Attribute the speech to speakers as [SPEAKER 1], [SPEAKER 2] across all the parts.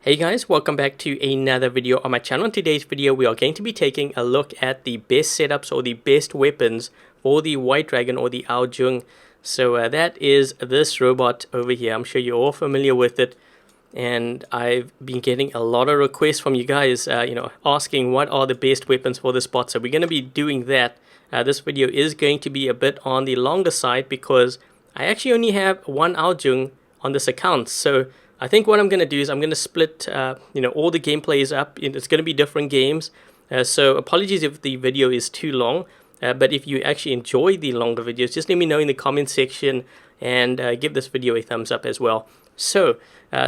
[SPEAKER 1] Hey guys, welcome back to another video on my channel. In today's video, we are going to be taking a look at the best setups or the best weapons for the White Dragon or the Ao Jun. So that is this robot over here. I'm sure you're all familiar with it. And I've been getting a lot of requests from you guys, asking what are the best weapons for this bot. So we're going to be doing that. This video is going to be a bit on the longer side because I actually only have one Ao Jun on this account. So I think what I'm going to do is I'm going to split, all the gameplays up. It's going to be different games. So apologies if the video is too long. But if you actually enjoy the longer videos, just let me know in the comment section and give this video a thumbs up as well. So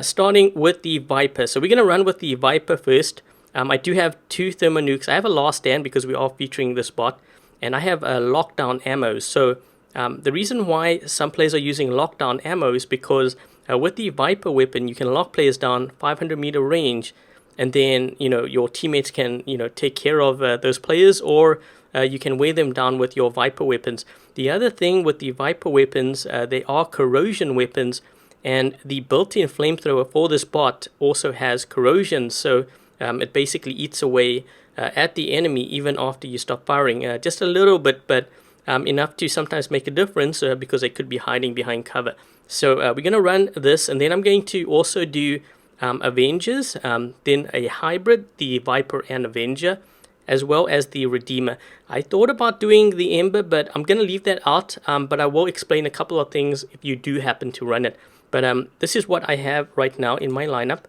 [SPEAKER 1] starting with the Viper. So we're going to run with the Viper first. I do have two thermo nukes. I have a last stand because we are featuring this bot. And I have lockdown ammo. So the reason why some players are using lockdown ammo is because with the Viper weapon, you can lock players down 500-meter range, and then your teammates can take care of those players, or you can wear them down with your Viper weapons. The other thing with the Viper weapons, they are corrosion weapons, and the built-in flamethrower for this bot also has corrosion, so it basically eats away at the enemy even after you stop firing, just a little bit, but enough to sometimes make a difference because they could be hiding behind cover. So we're going to run this, and then I'm going to also do Avengers, then a hybrid, the Viper and Avenger, as well as the Redeemer. I thought about doing the Ember, but I'm going to leave that out, but I will explain a couple of things if you do happen to run it. But this is what I have right now in my lineup.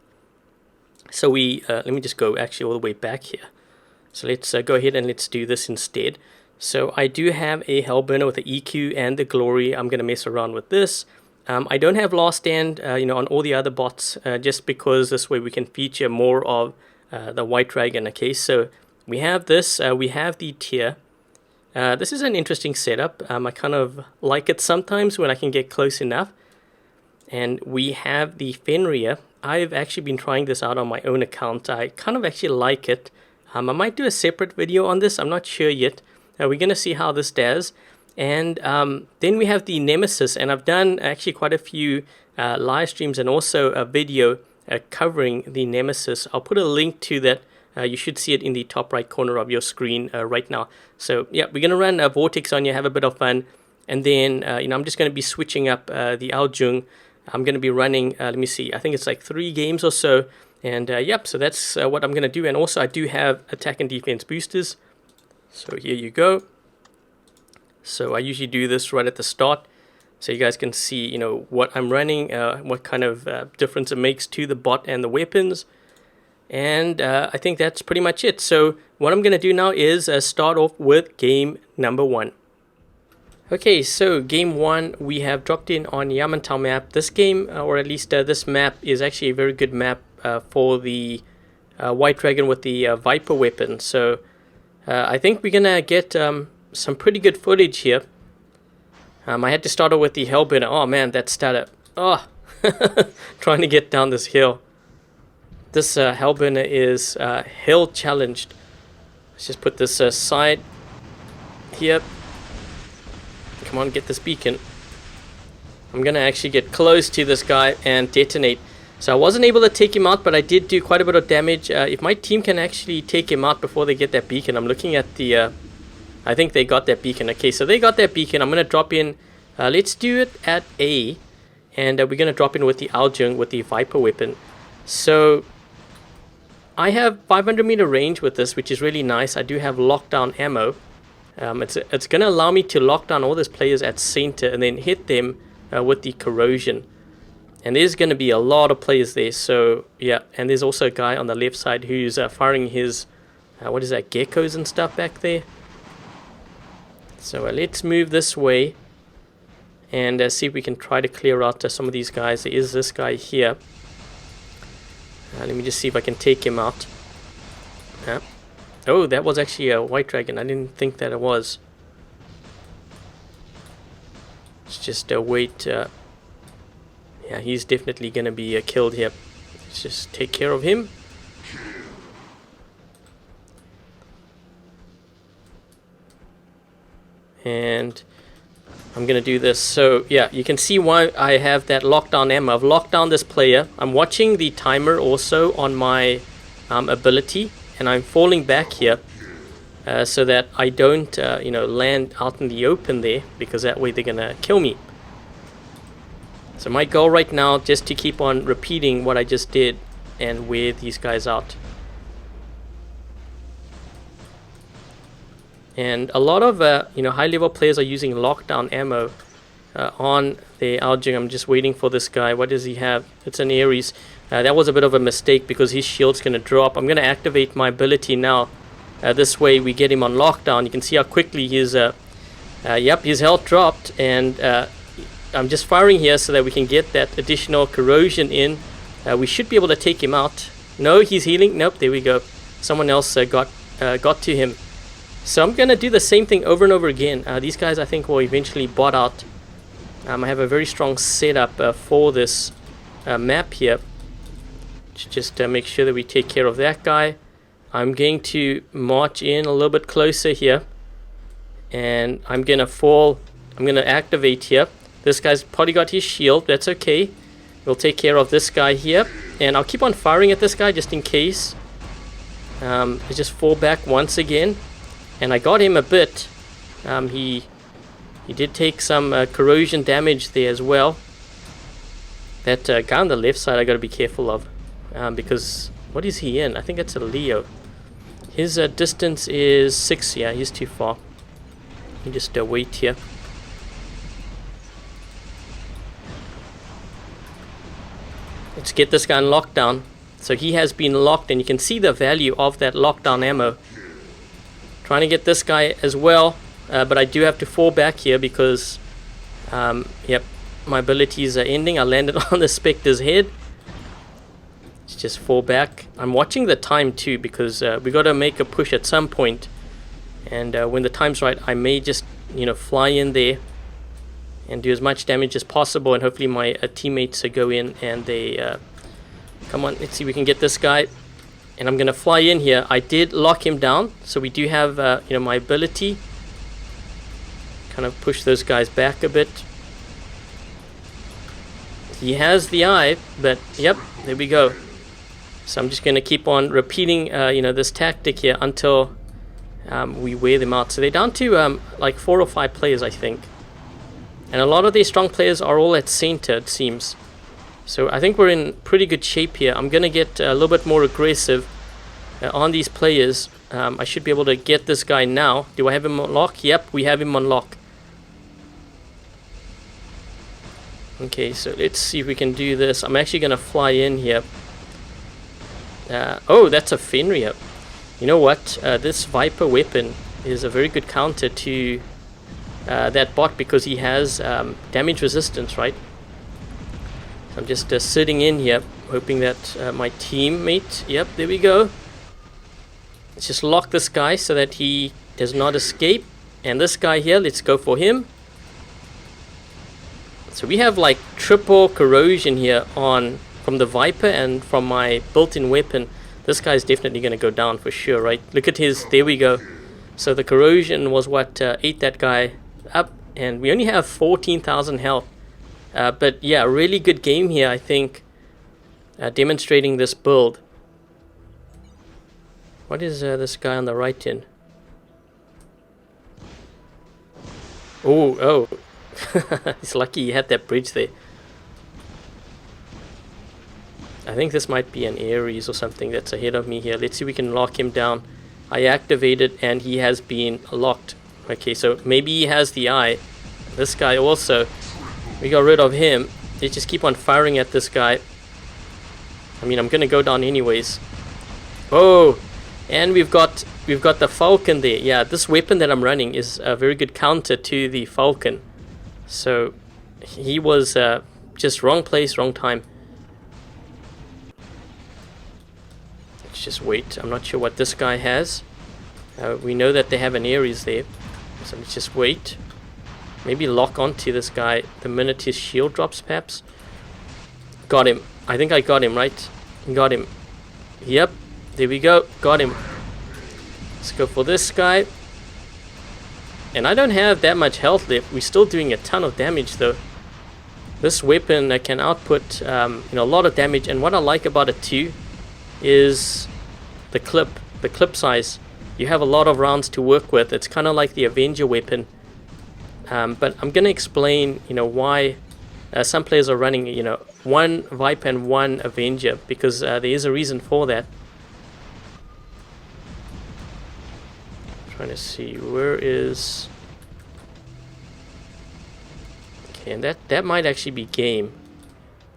[SPEAKER 1] So let me just go actually all the way back here. So let's go ahead and let's do this instead. So I do have a Hellburner with the EQ and the Glory. I'm going to mess around with this. I don't have last stand, on all the other bots, just because this way we can feature more of the White Dragon. Okay, so we have this. We have the tier. This is an interesting setup. I kind of like it sometimes when I can get close enough. And we have the Fenrir. I've actually been trying this out on my own account. I kind of actually like it. I might do a separate video on this. I'm not sure yet. We're going to see how this does. And then we have the Nemesis, and I've done actually quite a few live streams and also a video covering the Nemesis. I'll put a link to that. You should see it in the top right corner of your screen right now. So yeah, we're going to run a Vortex on you, have a bit of fun, and then I'm just going to be switching up the Ao Jun. I'm going to be running, let me see, I think it's like 3 games or so. And yep, so that's what I'm going to do. And also I do have attack and defense boosters. So here you go. So I usually do this right at the start, so you guys can see, what I'm running, what kind of difference it makes to the bot and the weapons. And I think that's pretty much it. So what I'm going to do now is start off with game number 1. Okay, so game 1, we have dropped in on Yamantau map. This game, or at least this map, is actually a very good map for the White Dragon with the Viper weapon. So I think we're going to get some pretty good footage here. I had to start off with the Hellburner. Oh man, that stutter. Oh, trying to get down this hill. This Hellburner is hill challenged. Let's just put this side here. Come on, get this beacon. I'm gonna actually get close to this guy and detonate. So I wasn't able to take him out, but I did do quite a bit of damage. If my team can actually take him out before they get that beacon, I'm looking at the I think they got that beacon. Okay, so they got that beacon. I'm going to drop in. Let's do it at A. And we're going to drop in with the Ao Jun with the Viper weapon. So I have 500-meter range with this, which is really nice. I do have lockdown ammo. It's going to allow me to lock down all those players at center and then hit them with the corrosion. And there's going to be a lot of players there. So yeah, and there's also a guy on the left side who's firing his, what is that, geckos and stuff back there. So let's move this way and see if we can try to clear out some of these guys. There is this guy here. Let me just see if I can take him out. Oh, that was actually a White Dragon. I didn't think that it was. Let's just wait. Yeah, he's definitely going to be killed here. Let's just take care of him. And I'm gonna do this. So yeah, you can see why I have that lockdown ammo. I've locked down this player. I'm watching the timer also on my ability, and I'm falling back here so that I don't you know, land out in the open there, because that way they're gonna kill me. So my goal right now, just to keep on repeating what I just did and wear these guys out. And a lot of you know, high level players are using lockdown ammo on the Ao Jun. I'm just waiting for this guy. What does he have? It's an Ares. That was a bit of a mistake because his shield's going to drop. I'm going to activate my ability now. This way we get him on lockdown. You can see how quickly his yep, his health dropped, and I'm just firing here so that we can get that additional corrosion in. We should be able to take him out. No, he's healing. Nope, there we go. Someone else got to him. So I'm going to do the same thing over and over again. These guys, I think, will eventually bot out. I have a very strong setup for this map here. Just make sure that we take care of that guy. I'm going to march in a little bit closer here. And I'm going to fall. I'm going to activate here. This guy's probably got his shield. That's okay. We'll take care of this guy here. And I'll keep on firing at this guy just in case. I just fall back once again. And I got him a bit. He did take some corrosion damage there as well. That guy on the left side I got to be careful of. Because, what is he in? I think it's a Leo. His distance is 6. Yeah, he's too far. You just wait here. Let's get this guy on lockdown. So he has been locked, and you can see the value of that lockdown ammo. Trying to get this guy as well, but I do have to fall back here because yep, my abilities are ending. I landed on the Spectre's head. Let's just fall back. I'm watching the time too, because we got to make a push at some point, and when the time's right, I may just, you know, fly in there and do as much damage as possible, and hopefully my teammates go in and they come on. Let's see if we can get this guy. And I'm going to fly in here. I did lock him down, so we do have you know, my ability. Kind of push those guys back a bit. He has the eye, but yep, there we go. So I'm just going to keep on repeating you know, this tactic here until we wear them out. So they're down to like 4 or 5 players, I think. And a lot of these strong players are all at center, it seems. So I think we're in pretty good shape here. I'm going to get a little bit more aggressive on these players. I should be able to get this guy now. Do I have him on lock? Yep, we have him on lock. Okay, so let's see if we can do this. I'm actually going to fly in here. Oh, that's a Fenrir. You know what? This Viper weapon is a very good counter to that bot, because he has damage resistance, right? I'm just sitting in here, hoping that my teammate... Yep, there we go. Let's just lock this guy so that he does not escape. And this guy here, let's go for him. So we have like triple corrosion here on from the Viper and from my built-in weapon. This guy's definitely going to go down for sure, right? Look at his... There we go. So the corrosion was what ate that guy up. And we only have 14,000 health. But yeah, really good game here, I think, demonstrating this build. What is this guy on the right in? Oh, he's lucky he had that bridge there. I think this might be an Ares or something that's ahead of me here. Let's see if we can lock him down. I activated and he has been locked. Okay, so maybe he has the eye. This guy also... We got rid of him. Let's just keep on firing at this guy. I mean, I'm gonna go down anyways. Oh, and we've got the Falcon there. Yeah, this weapon that I'm running is a very good counter to the Falcon. So he was just wrong place, wrong time. Let's just wait. I'm not sure what this guy has. We know that they have an Ares there, so let's just wait. Maybe lock onto this guy the minute his shield drops, perhaps. Got him. I think I got him, right? Got him. Yep. There we go. Got him. Let's go for this guy. And I don't have that much health left. We're still doing a ton of damage though. This weapon can output a lot of damage, and what I like about it too is the clip size. You have a lot of rounds to work with. It's kind of like the Avenger weapon, but I'm going to explain why some players are running one Viper and one Avenger, because there is a reason for that. I'm trying to see where is. Okay, and that might actually be game.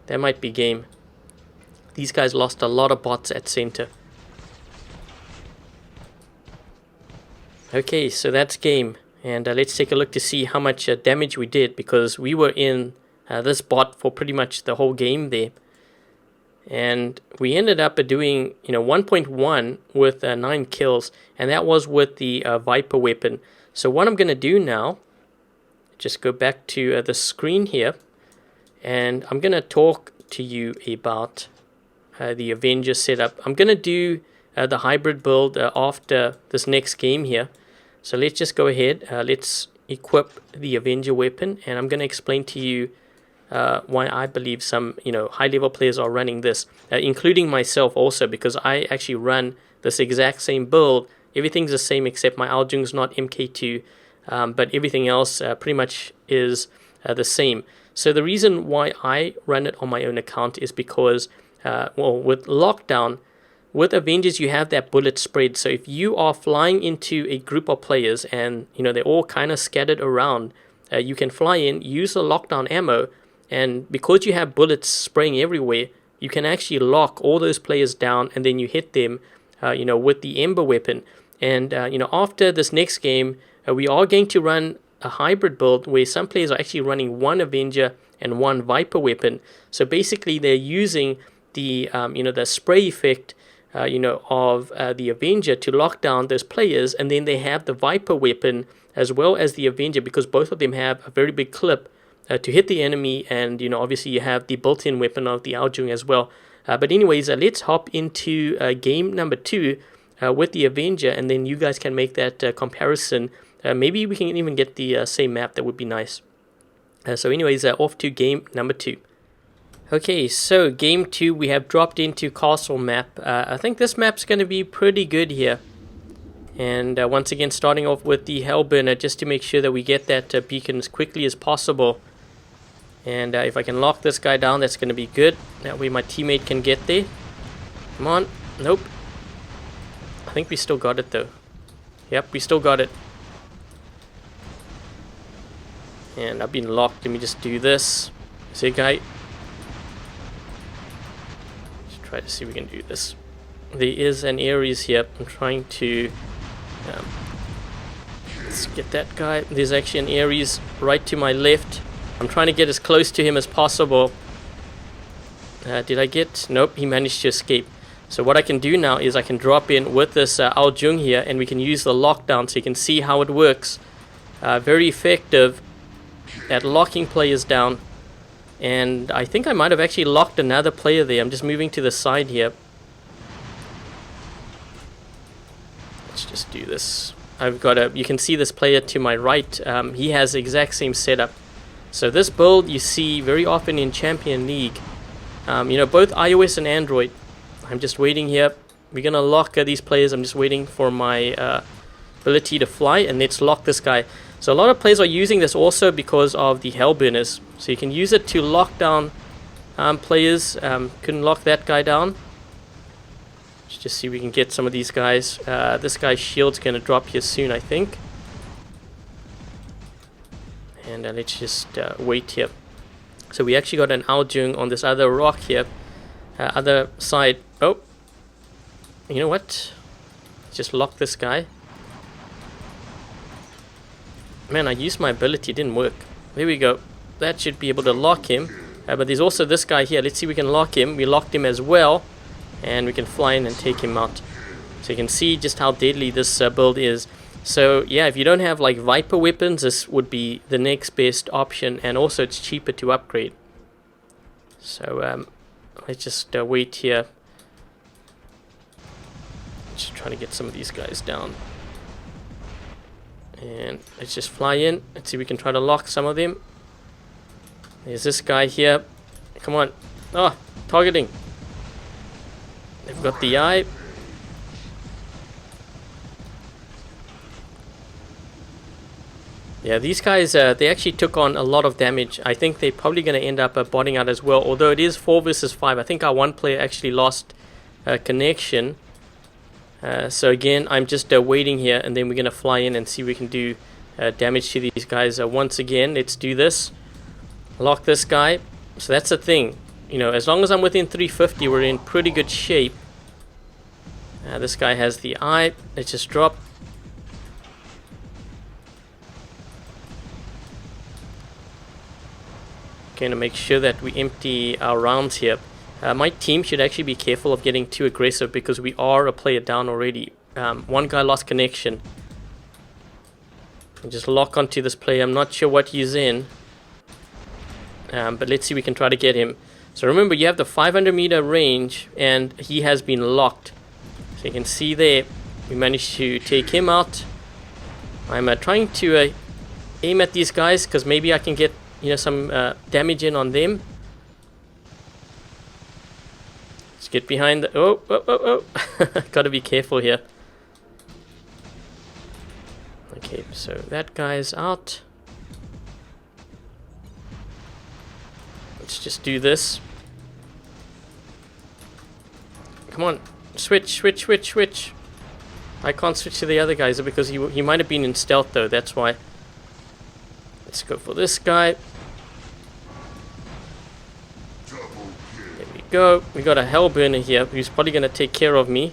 [SPEAKER 1] That might be game. These guys lost a lot of bots at center. Okay, so that's game. And let's take a look to see how much damage we did, because we were in this bot for pretty much the whole game there. And we ended up doing 1.1 with 9 kills, and that was with the Viper weapon. So what I'm going to do now, just go back to the screen here, and I'm going to talk to you about the Avenger setup. I'm going to do the hybrid build after this next game here. So let's just go ahead, let's equip the Avenger weapon, and I'm going to explain to you why I believe some high level players are running this, including myself also, because I actually run this exact same build. Everything's the same except my Ao Jun's not MK2, but everything else pretty much is the same. So the reason why I run it on my own account is because with lockdown, with Avengers you have that bullet spread. So if you are flying into a group of players and they're all kind of scattered around, you can fly in, use the lockdown ammo, and because you have bullets spraying everywhere, you can actually lock all those players down, and then you hit them with the Ember weapon. And after this next game, we are going to run a hybrid build where some players are actually running one Avenger and one Viper weapon. So basically they're using the the spray effect of the Avenger to lock down those players, and then they have the Viper weapon as well as the Avenger, because both of them have a very big clip to hit the enemy, and obviously you have the built-in weapon of the Ao Jun as well. But anyways, let's hop into game number 2 with the Avenger, and then you guys can make that comparison. Maybe we can even get the same map. That would be nice. So anyways, off to game number 2. Okay, so game 2, we have dropped into castle map. I think this map's going to be pretty good here. And once again, starting off with the Hellburner, just to make sure that we get that beacon as quickly as possible. And if I can lock this guy down, that's going to be good. That way my teammate can get there. Come on. Nope. I think we still got it though. Yep, we still got it. And I've been locked. Let me just do this. See, guy. Let's try to see if we can do this. There is an Ares here. I'm trying to... let's get that guy. There's actually an Ares right to my left. I'm trying to get as close to him as possible. Did I get... Nope, he managed to escape. So what I can do now is I can drop in with this Ao Jun here, and we can use the lockdown so you can see how it works. Very effective at locking players down. And I think I might have actually locked another player there. I'm just moving to the side here. Let's just do this. I've got a... You can see this player to my right. He has the exact same setup. So this build you see very often in Champion League. Both iOS and Android. I'm just waiting here. We're going to lock these players. I'm just waiting for my ability to fly. And let's lock this guy. So a lot of players are using this also because of the Hellburners. So you can use it to lock down players. Couldn't lock that guy down. Let's just see if we can get some of these guys. This guy's shield's going to drop here soon, I think. And let's just wait here. So we actually got an Ao Jun on this other rock here. Other side. Oh. You know what? Let's just lock this guy. Man, I used my ability. It didn't work. There we go. That should be able to lock him. But there's also this guy here. Let's see if we can lock him. We locked him as well. And we can fly in and take him out. So you can see just how deadly this build is. So yeah, if you don't have like Viper weapons, this would be the next best option, and also it's cheaper to upgrade. So let's just wait here. Just trying to get some of these guys down. And let's just fly in. Let's see if we can try to lock some of them. There's this guy here. Come on. Oh, targeting. They've got the eye. Yeah, these guys, they actually took on a lot of damage. I think they're probably going to end up botting out as well. Although it is 4 versus 5. I think our one player actually lost connection. So again, I'm just waiting here, and then we're going to fly in and see if we can do damage to these guys. Once again, let's do this. Lock this guy. So that's the thing. You know, as long as I'm within 350, we're in pretty good shape. This guy has the eye. Let's just drop. Going to make sure that we empty our rounds here. My team should actually be careful of getting too aggressive because we are a player down already. One guy lost connection. And just lock onto this player. I'm not sure what he's in. But let's see if we can try to get him. So remember, you have the 500-meter range, and he has been locked. So you can see there, we managed to take him out. I'm trying to aim at these guys because maybe I can get some damage in on them. Let's get behind the... Oh. Gotta be careful here. Okay, so that guy's out. Let's just do this. Come on. Switch. I can't switch to the other guys because he might have been in stealth though. That's why. Let's go for this guy. There we go. We got a Hellburner here who's probably going to take care of me.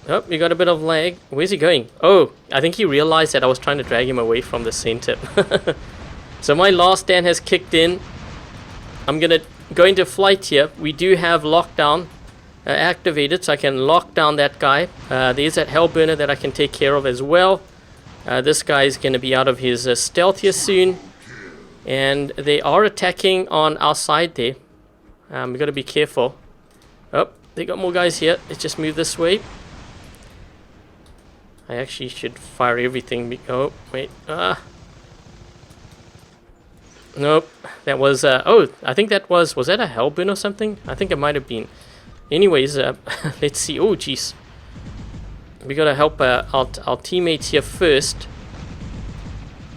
[SPEAKER 1] Oh, we got a bit of lag. Where's he going? Oh, I think he realized that I was trying to drag him away from the center. So my last stand has kicked in. I'm going to go into flight here. We do have lockdown activated, so I can lock down that guy. There's that Hellburner that I can take care of as well. This guy is going to be out of his stealth here soon. And they are attacking on our side there. We've got to be careful. Oh, they got more guys here. Let's just move this way. I actually should fire everything. Oh, wait. Nope. That was... oh, I think that was that a Hellburn or something? I think it might have been. Anyways, let's see. Oh, jeez. We got to help our teammates here first.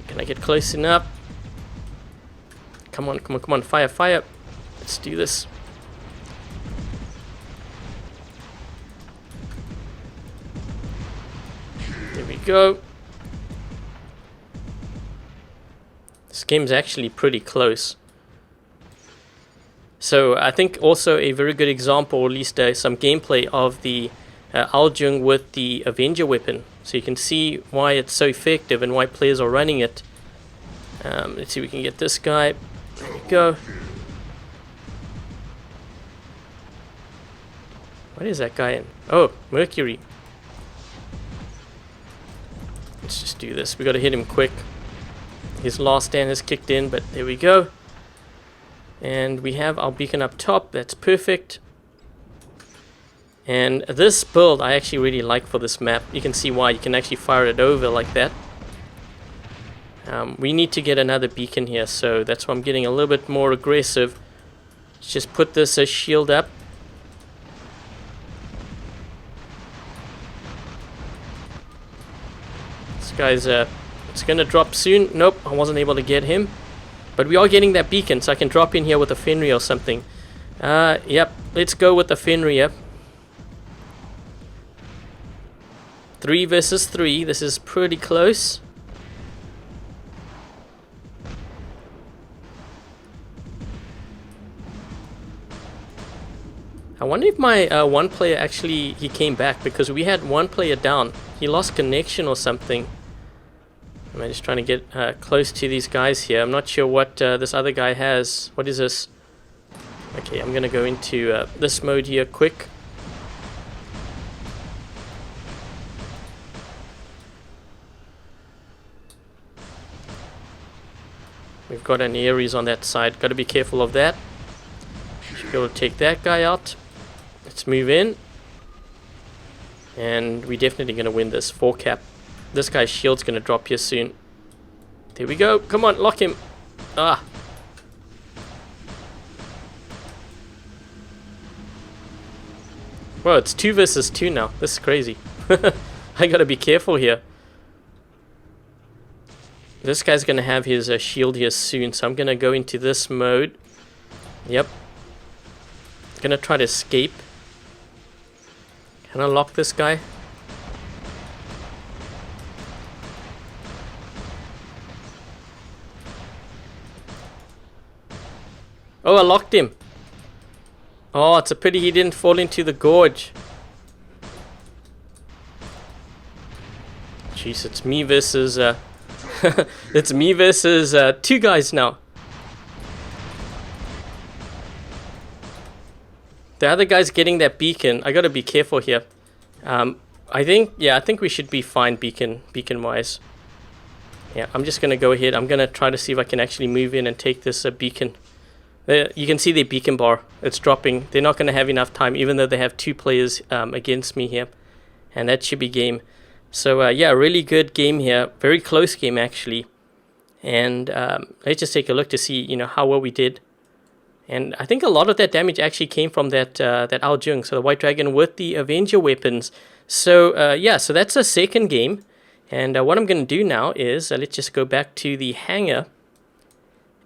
[SPEAKER 1] Can I get close enough? Come on. Fire. Let's do this. There we go. This game's actually pretty close. So I think also a very good example, or at least some gameplay of the Ao Jun with the Avenger weapon. So you can see why it's so effective and why players are running it. Let's see if we can get this guy. There we go. What is that guy in? Oh, Mercury. Let's just do this. We got to hit him quick. His last stand has kicked in, but there we go. And we have our beacon up top. That's perfect. And this build I actually really like for this map. You can see why. You can actually fire it over like that. We need to get another beacon here, so that's why I'm getting a little bit more aggressive. Let's just put this shield up. This guy's it's gonna drop soon. Nope, I wasn't able to get him. But we are getting that beacon, so I can drop in here with a Fenrir or something. Yep, let's go with the Fenrir. 3 versus 3. This is pretty close. I wonder if my one player actually he came back, because we had one player down. He lost connection or something. I'm just trying to get close to these guys here. I'm not sure what this other guy has. What is this? Okay, I'm gonna go into this mode here quick. We've got an Ares on that side. Got to be careful of that. Should be able to take that guy out. Let's move in. And we're definitely going to win this 4 cap. This guy's shield's gonna drop here soon. There we go. Come on, lock him. Ah. Well, it's 2 versus 2 now. This is crazy. I gotta be careful here. This guy's gonna have his shield here soon, so I'm gonna go into this mode. Yep. Gonna try to escape. Can I lock this guy? Oh, I locked him. Oh, it's a pity he didn't fall into the gorge. Jeez, it's me versus it's me versus 2 guys now. The other guy's getting that beacon. I gotta be careful here. I think we should be fine beacon wise. Yeah, I'm just gonna go ahead. I'm gonna try to see if I can actually move in and take this beacon. You can see the beacon bar. It's dropping. They're not gonna have enough time, even though they have 2 players against me here, and that should be game. So yeah, really good game here. Very close game actually. And let's just take a look to see, you know, how well we did. And I think a lot of that damage actually came from that Ao Jun, so the White Dragon with the Avenger weapons. So yeah, so that's a second game. And what I'm going to do now is, let's just go back to the hangar.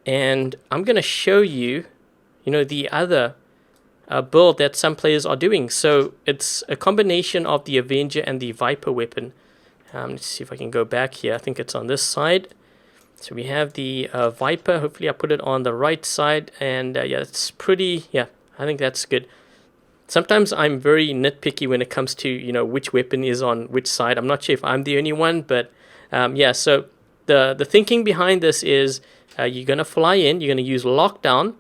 [SPEAKER 1] And I'm going to show you, you know, the other build that some players are doing. So it's a combination of the Avenger and the Viper weapon. Let's see if I can go back here. I think it's on this side. So we have the Viper. Hopefully I put it on the right side. And yeah, it's pretty, yeah, I think that's good. Sometimes I'm very nitpicky when it comes to, you know, which weapon is on which side. I'm not sure if I'm the only one, but yeah, so the thinking behind this is you're going to fly in, you're going to use lockdown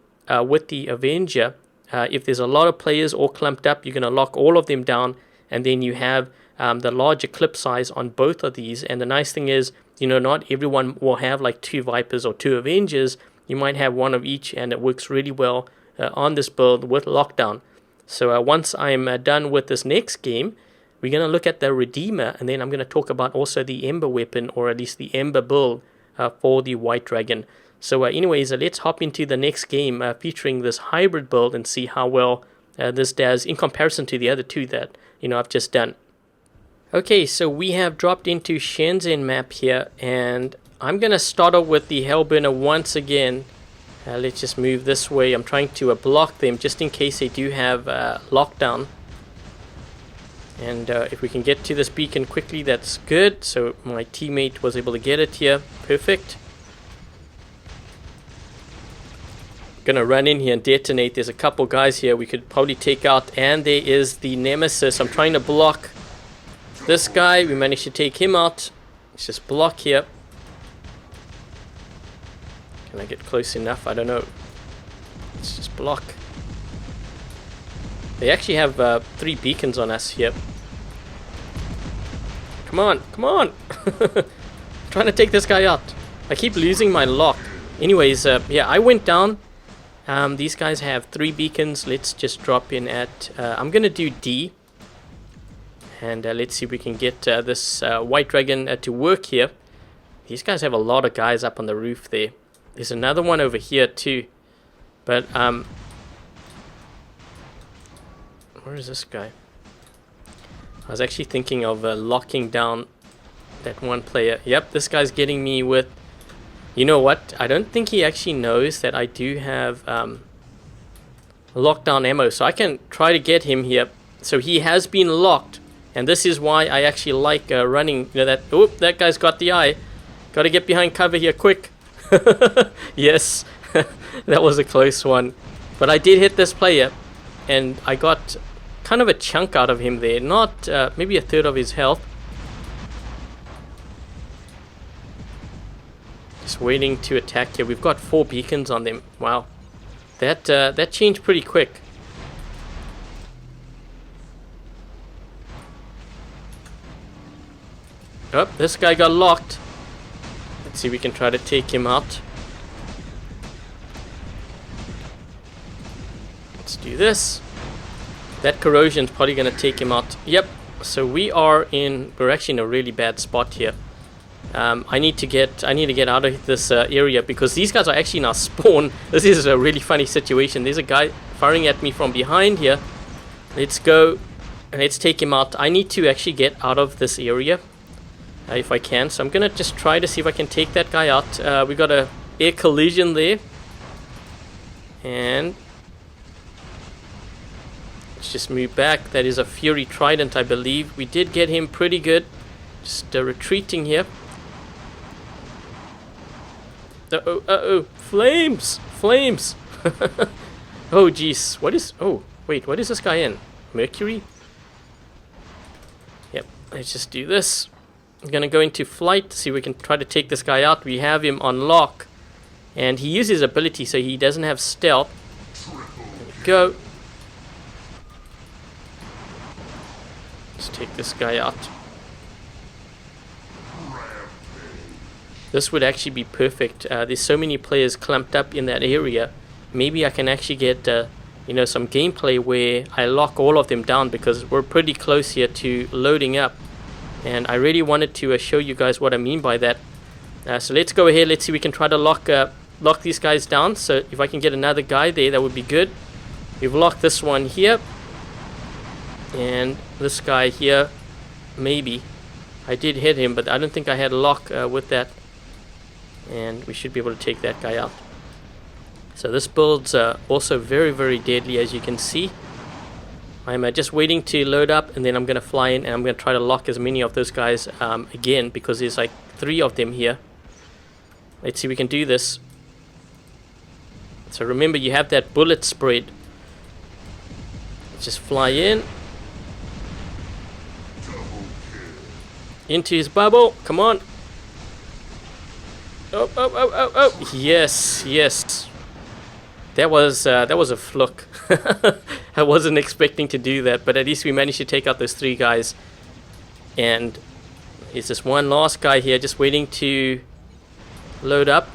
[SPEAKER 1] with the Avenger. If there's a lot of players all clumped up, you're going to lock all of them down, and then you have the larger clip size on both of these. And the nice thing is, you know, not everyone will have like 2 Vipers or 2 Avengers. You might have 1 of each, and it works really well on this build with lockdown. So once I'm done with this next game, we're going to look at the Redeemer, and then I'm going to talk about also the Ember weapon, or at least the Ember build for the White Dragon. So anyways, let's hop into the next game featuring this hybrid build and see how well this does in comparison to the other 2 that, you know, I've just done. Okay, so we have dropped into Shenzhen map here, and I'm going to start off with the Hellburner once again. Let's just move this way. I'm trying to block them just in case they do have lockdown. And if we can get to this beacon quickly, that's good. So my teammate was able to get it here. Perfect. Gonna run in here and detonate. There's a couple guys here we could probably take out. And there is the Nemesis. I'm trying to block this guy. We managed to take him out. Let's just block here. Can I get close enough? I don't know. Let's just block. They actually have 3 beacons on us here. Come on, come on! Trying to take this guy out. I keep losing my lock. Anyways, yeah, I went down. These guys have 3 beacons. Let's just drop in at... I'm going to do D. And let's see if we can get this White Dragon to work here. These guys have a lot of guys up on the roof there. There's another one over here too. But, where is this guy? I was actually thinking of locking down that one player. Yep, this guy's getting me with... You know what? I don't think he actually knows that I do have lockdown ammo. So I can try to get him here. So he has been locked. And this is why I actually like running. You know that... Oh, that guy's got the eye. Got to get behind cover here quick. Yes, that was a close one. But I did hit this player. And I got kind of a chunk out of him there. Not maybe a third of his health. Just waiting to attack here. We've got 4 beacons on them. Wow. That changed pretty quick. Oh, this guy got locked. Let's see if we can try to take him out. Let's do this. That corrosion's probably going to take him out. Yep. So we're actually in a really bad spot here. I need to get out of this area because these guys are actually now spawn. This is a really funny situation. There's a guy firing at me from behind here. Let's go and let's take him out. I need to actually get out of this area if I can. So I'm gonna just try to see if I can take that guy out. We got a air collision there, and let's just move back. That is a Fury Trident, I believe. We did get him pretty good. Just retreating here. Uh-oh, flames! Flames! Oh, jeez. Oh, wait, what is this guy in? Mercury? Yep, let's just do this. I'm gonna go into flight, see if we can try to take this guy out. We have him on lock, and he uses his ability, so he doesn't have stealth. There we go. Let's take this guy out. This would actually be perfect. There's so many players clumped up in that area. Maybe I can actually get you know, some gameplay where I lock all of them down, because we're pretty close here to loading up, and I really wanted to show you guys what I mean by that. So let's go ahead. Let's see if we can try to lock these guys down. So if I can get another guy there, that would be good. We've locked this one here, and this guy here, maybe. I did hit him, but I don't think I had a lock with that. And we should be able to take that guy out. So this build's also very, very deadly, as you can see. I'm just waiting to load up, and then I'm going to fly in, and I'm going to try to lock as many of those guys again, because there's like 3 of them here. Let's see if we can do this. So remember, you have that bullet spread. Let's just fly in. Into his bubble. Come on. Oh. Yes. That was a fluke. I wasn't expecting to do that, but at least we managed to take out those 3 guys. And it's this one last guy here, just waiting to load up.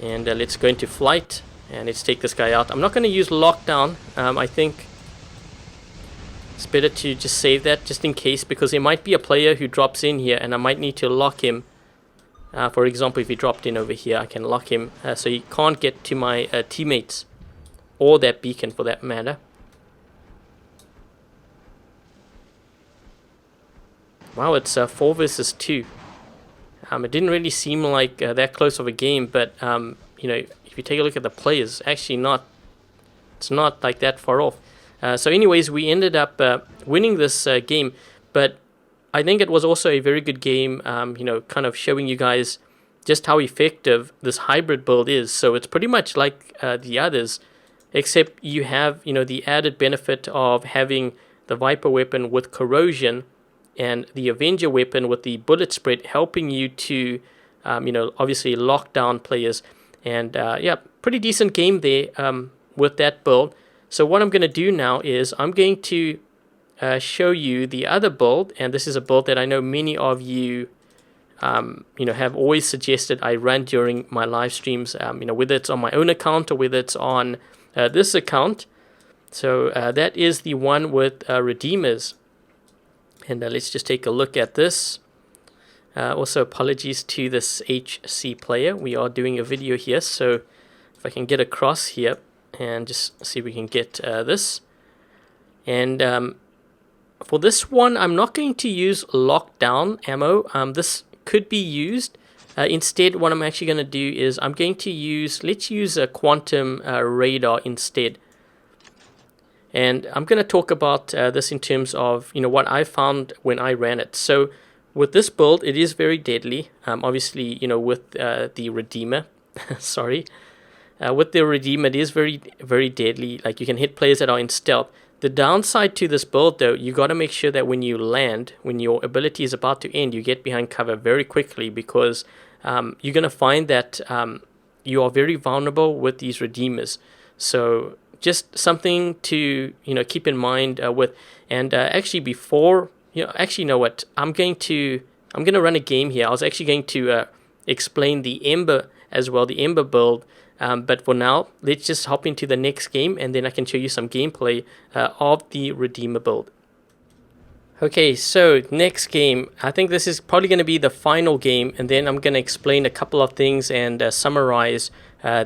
[SPEAKER 1] And let's go into flight, and let's take this guy out. I'm not going to use lockdown. I think it's better to just save that, just in case, because there might be a player who drops in here, and I might need to lock him. For example, if he dropped in over here, I can lock him so he can't get to my teammates, or that beacon for that matter. Wow, it's 4 versus 2. It didn't really seem like that close of a game, but you know, if you take a look at the players, actually it's not like that far off. So anyways, we ended up winning this game, but I think it was also a very good game, you know, kind of showing you guys just how effective this hybrid build is. So it's pretty much like the others, except you have, you know, the added benefit of having the Viper weapon with corrosion and the Avenger weapon with the bullet spread, helping you to, you know, obviously lock down players. And yeah, pretty decent game there with that build. So what I'm going to do now is I'm going to show you the other build, and this is a build that I know many of you you know, have always suggested I run during my live streams, you know, whether it's on my own account or whether it's on this account. So that is the one with Redeemers, and let's just take a look at this. Also, apologies to this HC player. We are doing a video here, so if I can get across here and just see if we can get this. And for this one, I'm not going to use lockdown ammo. This could be used. Instead, what I'm actually going to do is I'm going to use, let's use a quantum radar instead. And I'm going to talk about this in terms of, you know, what I found when I ran it. So with this build, it is very deadly. Obviously, you know, with the Redeemer, sorry. With the Redeemer, it is very, very deadly. Like, you can hit players that are in stealth. The downside to this build, though, you got to make sure that when you land, when your ability is about to end, you get behind cover very quickly, because you're going to find that you are very vulnerable with these Redeemers. So just something to, you know, keep in mind with. And actually, before, you know, actually, you know what? I'm going to run a game here. I was actually going to explain the Ember as well, the Ember build. But for now, let's just hop into the next game, and then I can show you some gameplay of the Redeemer build. Okay, so next game, I think this is probably going to be the final game, and then I'm going to explain a couple of things and summarize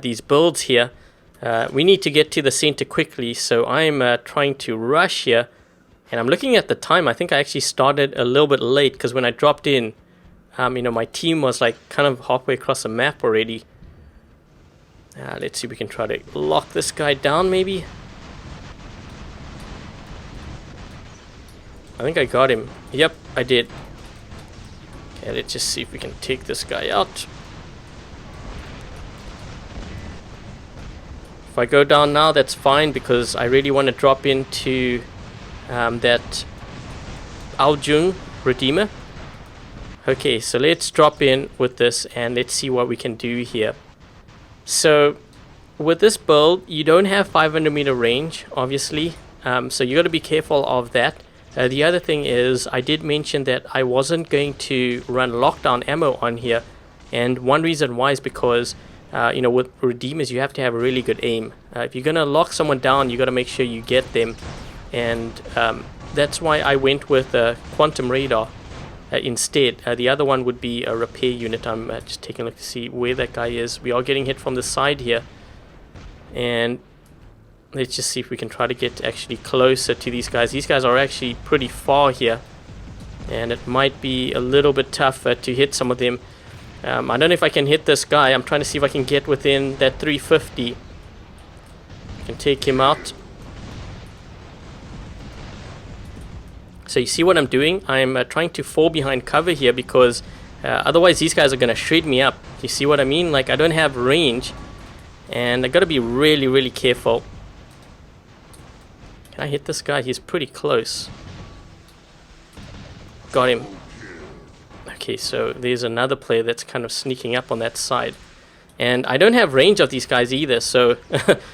[SPEAKER 1] these builds here. We need to get to the center quickly, so I'm trying to rush here, and I'm looking at the time. I think I actually started a little bit late, because when I dropped in, you know, my team was like kind of halfway across the map already. Let's see if we can try to lock this guy down maybe. I think I got him. Yep, I did. Okay, let's just see if we can take this guy out. If I go down now, that's fine, because I really want to drop into that Ao Jun Redeemer. Okay, so let's drop in with this and let's see what we can do here. So with this build, you don't have 500-meter range, obviously, so you got to be careful of that. The other thing is, I did mention that I wasn't going to run lockdown ammo on here, and one reason why is because you know, with Redeemers you have to have a really good aim. If you're gonna lock someone down, you got to make sure you get them, and that's why I went with Quantum Radar instead. The other one would be a repair unit. I'm just taking a look to see where that guy is. We are getting hit from the side here, and let's just see if we can try to get actually closer to these guys. These guys are actually pretty far here, and it might be a little bit tougher to hit some of them. I don't know if I can hit this guy. I'm trying to see if I can get within that 350. I can take him out. So you see what I'm doing? I'm trying to fall behind cover here, because otherwise these guys are going to shred me up. You see what I mean? Like, I don't have range, and I got to be really, really careful. Can I hit this guy? He's pretty close. Got him. Okay, so there's another player that's kind of sneaking up on that side. And I don't have range of these guys either, so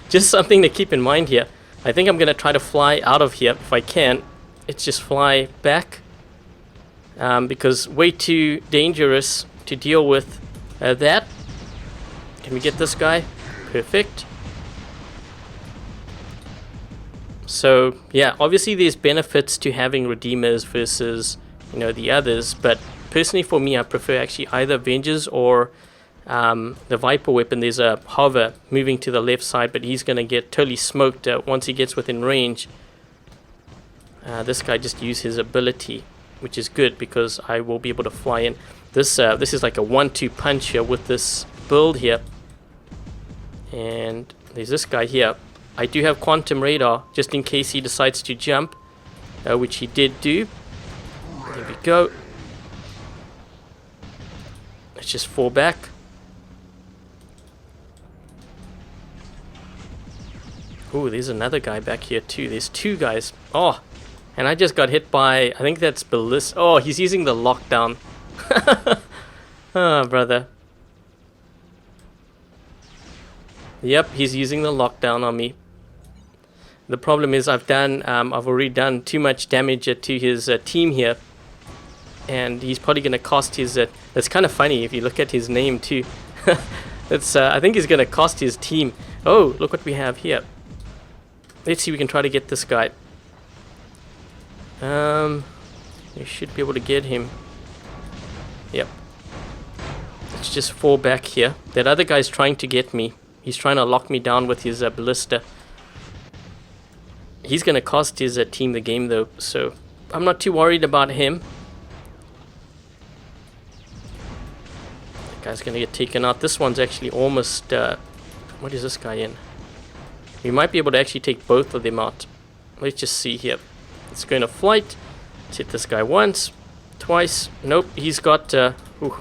[SPEAKER 1] just something to keep in mind here. I think I'm going to try to fly out of here if I can. It's just fly back. Because way too dangerous to deal with that. Can we get this guy? Perfect. So yeah, obviously there's benefits to having Redeemers versus, you know, the others, but personally for me I prefer actually either Avengers or the Viper weapon. There's a hover moving to the left side, but he's going to get totally smoked once he gets within range. This guy just used his ability, which is good because I will be able to fly in. This is like a 1-2 punch here with this build here. And there's this guy here. I do have Quantum Radar just in case he decides to jump, which he did do. There we go. Let's just fall back. Ooh, there's another guy back here too. There's two guys. Oh, and I just got hit by, I think that's Ballista. Oh, he's using the lockdown. Oh, brother. Yep, he's using the lockdown on me. The problem is I've already done too much damage to his team here, and he's probably going to cost his. That's kind of funny if you look at his name too. That's I think he's going to cost his team. Oh, look what we have here. Let's see if we can try to get this guy. We should be able to get him. Yep. Let's just fall back here. That other guy's trying to get me. He's trying to lock me down with his ballista. He's going to cost his team the game though, so I'm not too worried about him. That guy's going to get taken out. This one's actually almost... what is this guy in? We might be able to actually take both of them out. Let's just see here. Let's go into flight. Let's hit this guy once, twice. Nope, he's got... ooh.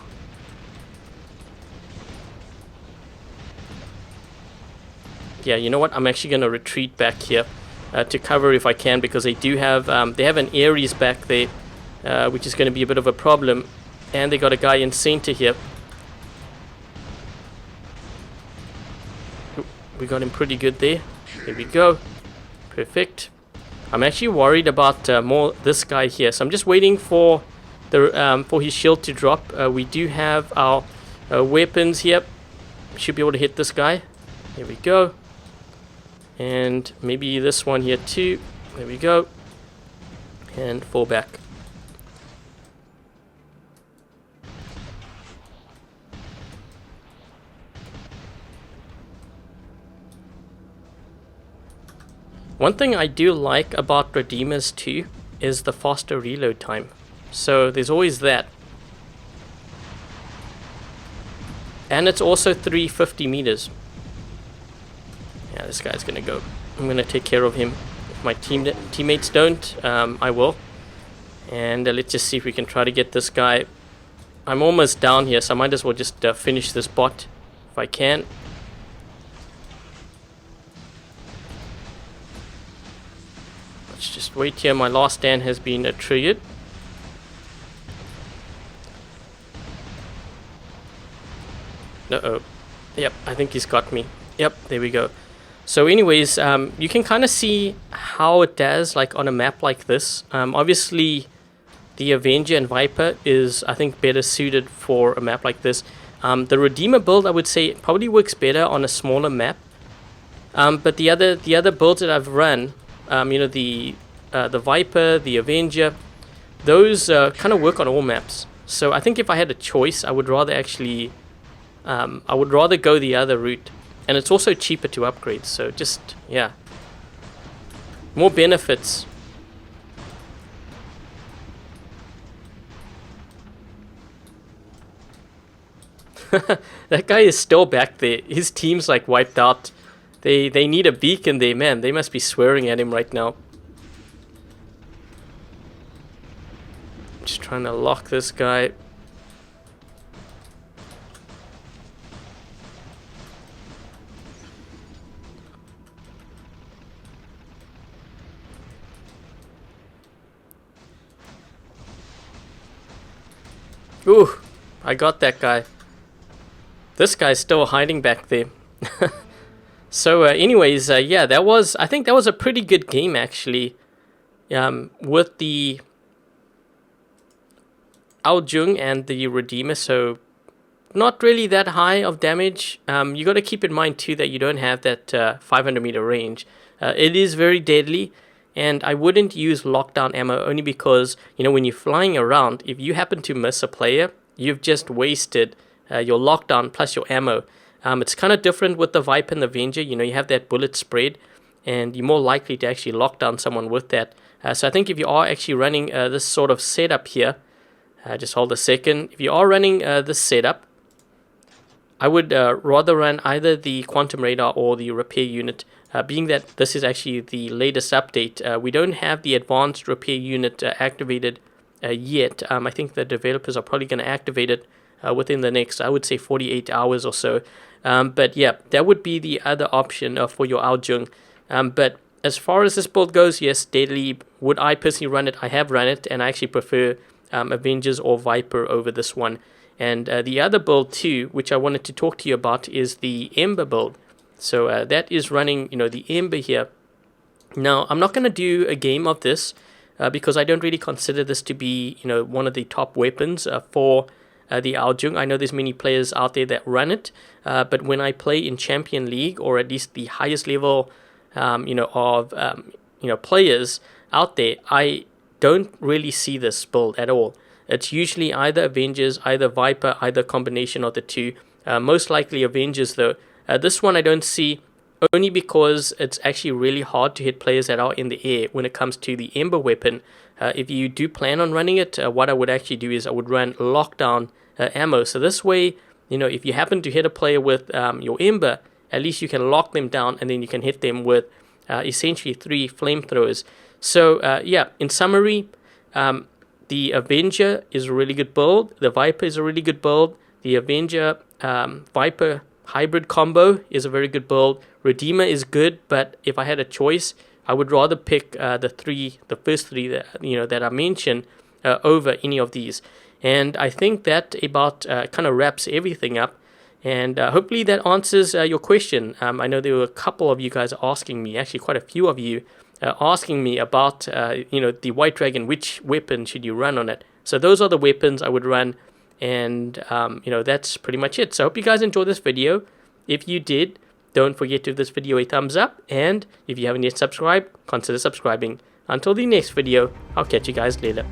[SPEAKER 1] Yeah, you know what? I'm actually going to retreat back here to cover if I can, because they do have they have an Ares back there, which is going to be a bit of a problem, and they got a guy in center here. Ooh, we got him pretty good there. There we go. Perfect. I'm actually worried about more this guy here, so I'm just waiting for the for his shield to drop. We do have our weapons here. Should be able to hit this guy. There we go. And maybe this one here too. There we go. and fall back. One thing I do like about Redeemers too is the faster reload time. So there's always that. And it's also 350 meters. Yeah, this guy's gonna go. I'm gonna take care of him. If my teammates don't, I will. And let's just see if we can try to get this guy. I'm almost down here, so I might as well just finish this bot if I can. Let's just wait here. My last stand has been triggered. Uh-oh. Yep, I think he's got me. Yep, there we go. So anyways, you can kind of see how it does like on a map like this. Obviously, the Avenger and Viper is, I think, better suited for a map like this. The Redeemer build, I would say, probably works better on a smaller map. But the other builds that I've run, you know, the Viper, the Avenger, those kind of work on all maps. So I think if I had a choice, I would rather actually, I would rather go the other route. And it's also cheaper to upgrade. So just, yeah, more benefits. That guy is still back there. His team's like wiped out. They need a beacon there, man. They must be swearing at him right now. Just trying to lock this guy. Ooh, I got that guy. This guy's still hiding back there. So anyways, yeah, that was, I think that was a pretty good game actually. With the Ao Jun and the Redeemer, so not really that high of damage. You got to keep in mind too that you don't have that 500 meter range. It is very deadly, and I wouldn't use lockdown ammo only because, you know, when you're flying around, if you happen to miss a player, you've just wasted your lockdown plus your ammo. It's kind of different with the Viper and the Avenger. You know, you have that bullet spread, and you're more likely to actually lock down someone with that. So I think if you are actually running this sort of setup here, just hold a second. If you are running this setup, I would rather run either the Quantum Radar or the Repair Unit, being that this is actually the latest update. We don't have the Advanced Repair Unit activated yet. I think the developers are probably going to activate it within the next, I would say, 48 hours or so. But yeah, that would be the other option for your Ao Jun. But as far as this build goes, yes, Deadly, would I personally run it? I have run it, and I actually prefer Avengers or Viper over this one. And the other build too, which I wanted to talk to you about, is the Ember build. So that is running, you know, the Ember here. Now, I'm not going to do a game of this because I don't really consider this to be, you know, one of the top weapons for the Ao Jun. I know there's many players out there that run it, but when I play in Champion League, or at least the highest level, you know, of you know, players out there, I don't really see this build at all. It's usually either Avengers, either Viper, either combination of the two. Most likely Avengers though. This one I don't see, only because it's actually really hard to hit players that are in the air when it comes to the Ember weapon. If you do plan on running it, what I would actually do is I would run lockdown ammo. So this way, you know, if you happen to hit a player with your Ember, at least you can lock them down, and then you can hit them with essentially 3 flamethrowers. So yeah, in summary, the Avenger is a really good build. The Viper is a really good build. The Avenger Viper hybrid combo is a very good build. Redeemer is good, but if I had a choice, I would rather pick the first three that, you know, that I mentioned over any of these. And I think that about kind of wraps everything up. And hopefully that answers your question. I know there were a couple of you guys asking me, actually quite a few of you, asking me about, you know, the White Dragon, which weapon should you run on it? So those are the weapons I would run, and, you know, that's pretty much it. So I hope you guys enjoyed this video. If you did, don't forget to give this video a thumbs up, and if you haven't yet subscribed, consider subscribing. Until the next video, I'll catch you guys later.